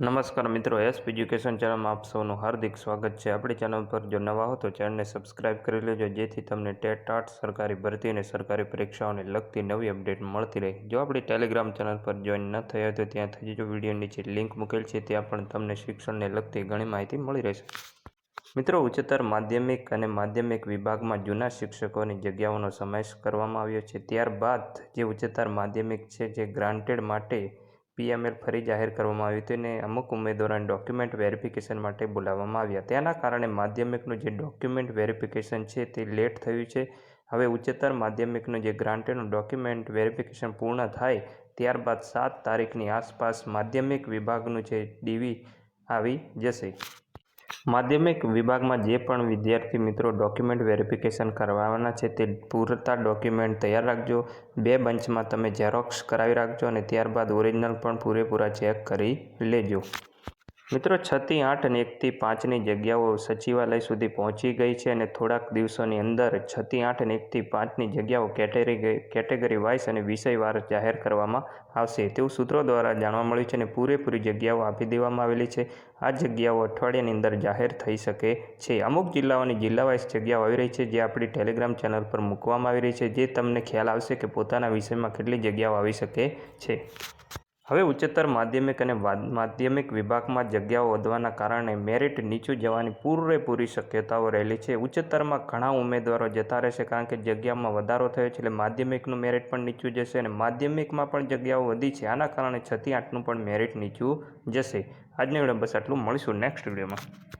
નમસ્કાર મિત્રો, એજ્યુકેશન ચેનલમાં આપ સૌનું હાર્દિક સ્વાગત છે। આપણી ચેનલ પર જો નવા હો તો ચેનલને સબસ્ક્રાઇબ કરી લેજો, જેથી તમને ટેટ ટાટ સરકારી ભરતી અને સરકારી પરીક્ષાઓને લગતી નવી અપડેટ મળતી રહે। જો આપણી ટેલિગ્રામ ચેનલ પર જોઈન ન થયા હોય તો ત્યાં થઈ જજો, વિડીયો નીચે લિંક મૂકેલ છે, ત્યાં પણ તમને શિક્ષણને લગતી ઘણી માહિતી મળી રહેશે। મિત્રો, ઉચ્ચતર માધ્યમિક અને માધ્યમિક વિભાગમાં જૂના શિક્ષકોની જગ્યાઓનો સમાવેશ કરવામાં આવ્યો છે। ત્યારબાદ જે ઉચ્ચતર માધ્યમિક છે, જે ગ્રાન્ટેડ માટે PML ફરી જાહેર કરવામાં આવ્યું હતું અને અમુક ઉમેદવારોને ડોક્યુમેન્ટ વેરિફિકેશન માટે બોલાવવામાં આવ્યા। તેના કારણે માધ્યમિકનું જે ડોક્યુમેન્ટ વેરિફિકેશન છે તે લેટ થયું છે। હવે ઉચ્ચતર માધ્યમિકનું જે ગ્રાન્ટેડનું ડોક્યુમેન્ટ વેરિફિકેશન પૂર્ણ થાય ત્યારબાદ 7 તારીખની આસપાસ માધ્યમિક વિભાગનું જે DV આવી જશે। માધ્યમિક વિભાગમાં જે પણ વિદ્યાર્થી મિત્રો ડોક્યુમેન્ટ વેરિફિકેશન કરવાના છે તે પૂરતા ડોક્યુમેન્ટ તૈયાર રાખજો। 2 બંચમાં તમે ઝેરોક્સ કરાવી રાખજો અને ત્યારબાદ ઓરિજિનલ પણ પૂરેપૂરા ચેક કરી લેજો। મિત્રો, 6 થી 8 અને 1 થી 5ની જગ્યાઓ સચિવાલય સુધી પહોંચી ગઈ છે અને થોડાક દિવસોની અંદર 6 થી 8 અને 1 થી 5ની જગ્યાઓ કેટેગરી વાઇઝ અને વિષયવાર જાહેર કરવામાં આવશે તેવું સૂત્રો દ્વારા જાણવા મળ્યું છે અને પૂરેપૂરી જગ્યાઓ આપી દેવામાં આવેલી છે। આ જગ્યાઓ અઠવાડિયાની અંદર જાહેર થઈ શકે છે। અમુક જિલ્લાઓની જિલ્લા વાઇઝ જગ્યાઓ આવી રહી છે, જે આપણી ટેલિગ્રામ ચેનલ પર મૂકવામાં આવી રહી છે, જે તમને ખ્યાલ આવશે કે પોતાના વિષયમાં કેટલી જગ્યાઓ આવી શકે છે। હવે ઉચ્ચતર માધ્યમિક અને માધ્યમિક વિભાગમાં જગ્યાઓ વધવાના કારણે મેરિટ નીચું જવાની પૂરેપૂરી શક્યતાઓ રહેલી છે। ઉચ્ચતરમાં ઘણા ઉમેદવારો જતા રહેશે, કારણ કે જગ્યામાં વધારો થયો છે, એટલે માધ્યમિકનું મેરિટ પણ નીચું જશે અને માધ્યમિકમાં પણ જગ્યાઓ વધી છે, આના કારણે 6 થી 8નું પણ મેરિટ નીચું જશે। આજની વિડીયો બસ આટલું, મળીશું નેક્સ્ટ વિડીયોમાં।